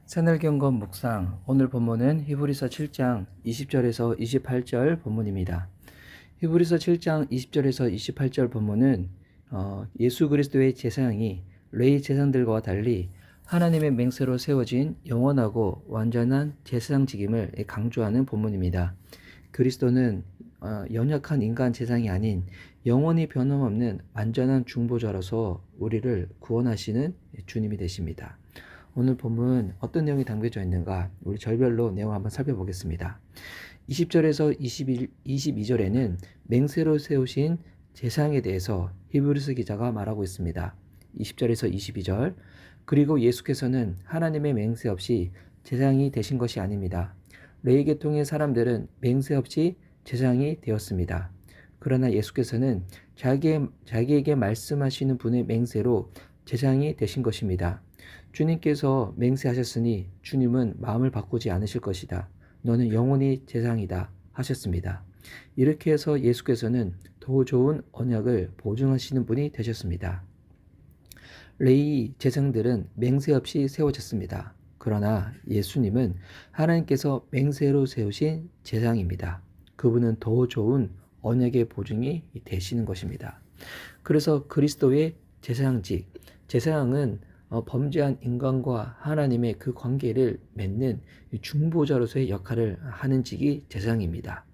새날경건 묵상. 오늘 본문은 히브리서 7장 20절에서 28절 본문입니다. 히브리서 7장 20절에서 28절 본문은 예수 그리스도의 제사장이 레위 제사장들과 달리 하나님의 맹세로 세워진 영원하고 완전한 제사장직임을 강조하는 본문입니다. 그리스도는 연약한 인간 제사장이 아닌 영원히 변함없는 완전한 중보자로서 우리를 구원하시는 주님이 되십니다. 오늘 본문 어떤 내용이 담겨져 있는가 우리 절별로 내용을 한번 살펴보겠습니다. 20절에서 22절에는 맹세로 세우신 제사장에 대해서 히브리서 기자가 말하고 있습니다. 20절에서 22절 그리고 예수께서는 하나님의 맹세 없이 제사장이 되신 것이 아닙니다. 레위 계통의 사람들은 맹세 없이 제사장이 되었습니다. 그러나 예수께서는 자기에게 말씀하시는 분의 맹세로 제사장이 되신 것입니다. 주님께서 맹세하셨으니 주님은 마음을 바꾸지 않으실 것이다. 너는 영원히 제사장이다 하셨습니다. 이렇게 해서 예수께서는 더 좋은 언약을 보증하시는 분이 되셨습니다. 레위 제사장들은 맹세 없이 세워졌습니다. 그러나 예수님은 하나님께서 맹세로 세우신 제사장입니다. 그분은 더 좋은 언약의 보증이 되시는 것입니다. 그래서 그리스도의 제사장직, 제사장은 범죄한 인간과 하나님의 그 관계를 맺는 중보자로서의 역할을 하는 직이 제사장입니다.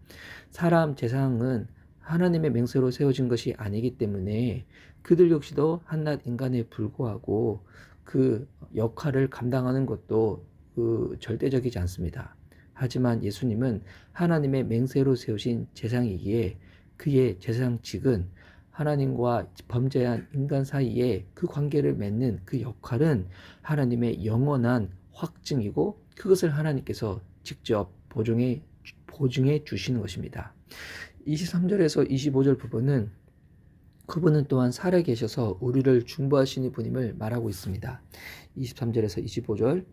사람 제사장은 하나님의 맹세로 세워진 것이 아니기 때문에 그들 역시도 한낱 인간에 불구하고 그 역할을 감당하는 것도 절대적이지 않습니다. 하지만 예수님은 하나님의 맹세로 세우신 제사장이기에 그의 제사장직은 하나님과 범죄한 인간 사이에 그 관계를 맺는 그 역할은 하나님의 영원한 확증이고 그것을 하나님께서 직접 보증해 주시는 것입니다. 23절에서 25절 부분은 그분은 또한 살아계셔서 우리를 중보하시는 분임을 말하고 있습니다. 23절에서 25절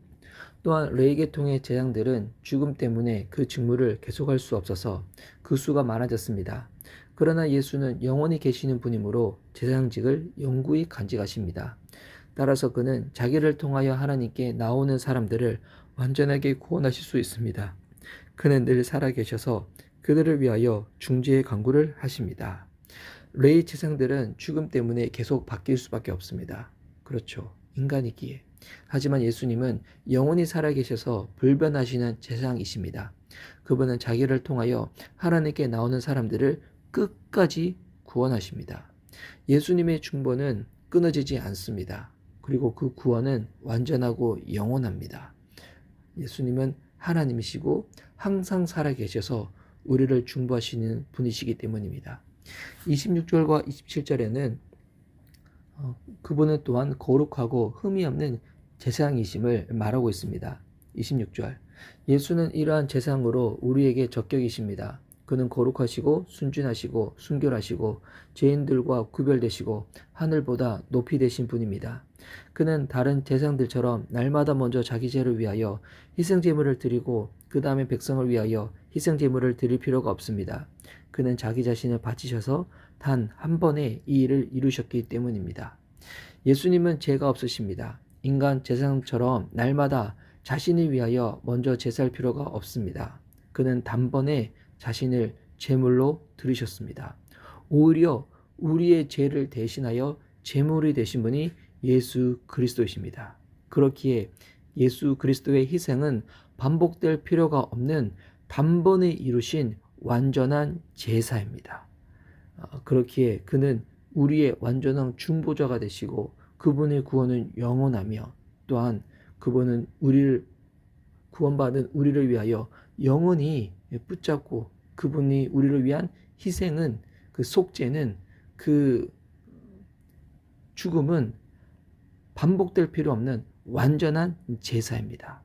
또한 레위 계통의 제사장들은 죽음 때문에 그 직무를 계속할 수 없어서 그 수가 많아졌습니다. 그러나 예수는 영원히 계시는 분이므로 제사장직을 영구히 간직하십니다. 따라서 그는 자기를 통하여 하나님께 나오는 사람들을 완전하게 구원하실 수 있습니다. 그는 늘 살아계셔서 그들을 위하여 중재의 간구를 하십니다. 레위 제사장들은 죽음 때문에 계속 바뀔 수밖에 없습니다. 그렇죠. 인간이기에. 하지만 예수님은 영원히 살아계셔서 불변하시는 제사장이십니다. 그분은 자기를 통하여 하나님께 나오는 사람들을 끝까지 구원하십니다. 예수님의 중보는 끊어지지 않습니다. 그리고 그 구원은 완전하고 영원합니다. 예수님은 하나님이시고 항상 살아계셔서 우리를 중보하시는 분이시기 때문입니다. 26절과 27절에는 그분은 또한 거룩하고 흠이 없는 제사장이심을 말하고 있습니다. 26절 예수는 이러한 제사장으로 우리에게 적격이십니다. 그는 거룩하시고 순진하시고 순결하시고 죄인들과 구별되시고 하늘보다 높이 되신 분입니다. 그는 다른 제사장들처럼 날마다 먼저 자기 죄를 위하여 희생제물을 드리고 그 다음에 백성을 위하여 희생제물을 드릴 필요가 없습니다. 그는 자기 자신을 바치셔서 단 한 번에 이 일을 이루셨기 때문입니다. 예수님은 죄가 없으십니다. 인간 제사장처럼 날마다 자신을 위하여 먼저 제사할 필요가 없습니다. 그는 단번에 자신을 제물로 드리셨습니다. 오히려 우리의 죄를 대신하여 제물이 되신 분이 예수 그리스도이십니다. 그렇기에 예수 그리스도의 희생은 반복될 필요가 없는 단번에 이루신 완전한 제사입니다. 그렇기에 그는 우리의 완전한 중보자가 되시고 그분의 구원은 영원하며 또한 그분은 구원받은 우리를 위하여 영원히 붙잡고 그분이 우리를 위한 희생은 그 속죄는 그 죽음은 반복될 필요 없는 완전한 제사입니다.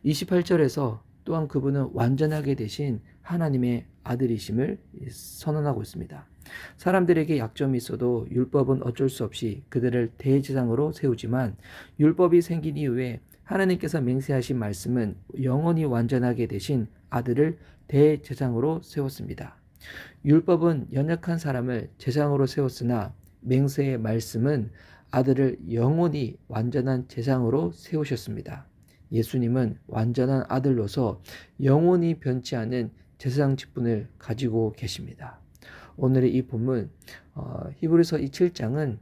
28절에서 또한 그분은 완전하게 되신 하나님의 아들이심을 선언하고 있습니다. 사람들에게 약점이 있어도 율법은 어쩔 수 없이 그들을 대제사장으로 세우지만 율법이 생긴 이후에 하나님께서 맹세하신 말씀은 영원히 완전하게 되신 아들을 대제사장으로 세웠습니다. 율법은 연약한 사람을 제사장으로 세웠으나 맹세의 말씀은 아들을 영원히 완전한 제사장으로 세우셨습니다. 예수님은 완전한 아들로서 영원히 변치 않은 제사장 직분을 가지고 계십니다. 오늘의 이 본문 히브리서 이 7장은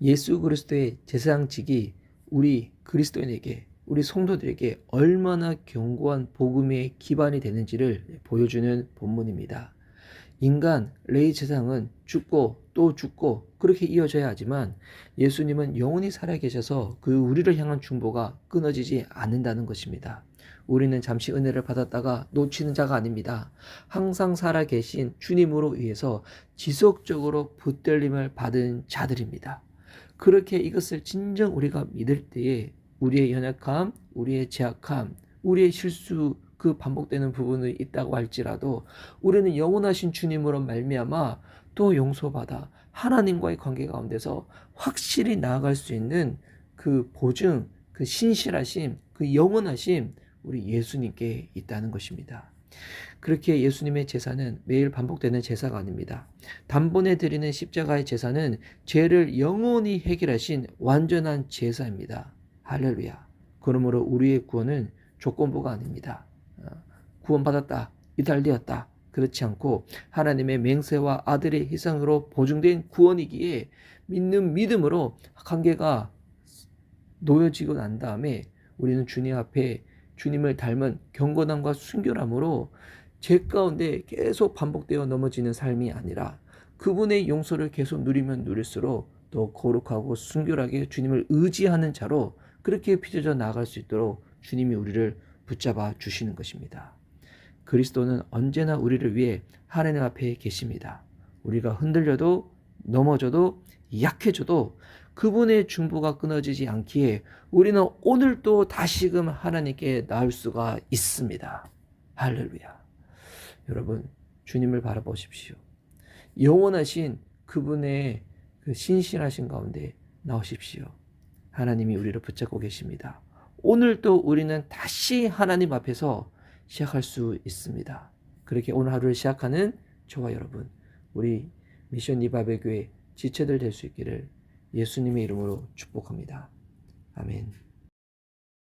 예수 그리스도의 제사장직이 우리 그리스도인에게, 우리 성도들에게 얼마나 견고한 복음의 기반이 되는지를 보여주는 본문입니다. 인간 레위 제사장은 죽고 또 죽고 그렇게 이어져야 하지만 예수님은 영원히 살아계셔서 그 우리를 향한 중보가 끊어지지 않는다는 것입니다. 우리는 잠시 은혜를 받았다가 놓치는 자가 아닙니다. 항상 살아계신 주님으로 의해서 지속적으로 붙들림을 받은 자들입니다. 그렇게 이것을 진정 우리가 믿을 때에 우리의 연약함, 우리의 제약함, 우리의 실수, 그 반복되는 부분이 있다고 할지라도 우리는 영원하신 주님으로 말미암아 또 용서받아 하나님과의 관계 가운데서 확실히 나아갈 수 있는 그 보증, 그 신실하심, 그 영원하심 우리 예수님께 있다는 것입니다. 그렇게 예수님의 제사는 매일 반복되는 제사가 아닙니다. 단번에 드리는 십자가의 제사는 죄를 영원히 해결하신 완전한 제사입니다. 할렐루야. 그러므로 우리의 구원은 조건부가 아닙니다. 구원받았다, 이달되었다, 그렇지 않고 하나님의 맹세와 아들의 희생으로 보증된 구원이기에 믿는 믿음으로 관계가 놓여지고 난 다음에 우리는 주님 앞에 주님을 닮은 경건함과 순결함으로 죄 가운데 계속 반복되어 넘어지는 삶이 아니라 그분의 용서를 계속 누리면 누릴수록 더 거룩하고 순결하게 주님을 의지하는 자로 그렇게 빚어져 나아갈 수 있도록 주님이 우리를 붙잡아 주시는 것입니다. 그리스도는 언제나 우리를 위해 하나님 앞에 계십니다. 우리가 흔들려도 넘어져도 약해져도 그분의 중보가 끊어지지 않기에 우리는 오늘도 다시금 하나님께 나올 수가 있습니다. 할렐루야. 여러분, 주님을 바라보십시오. 영원하신 그분의 그 신실하신 가운데 나오십시오. 하나님이 우리를 붙잡고 계십니다. 오늘도 우리는 다시 하나님 앞에서 시작할 수 있습니다. 그렇게 오늘 하루를 시작하는 저와 여러분, 우리 미션 이바벨 교회 지체들 될 수 있기를 예수님의 이름으로 축복합니다. 아멘.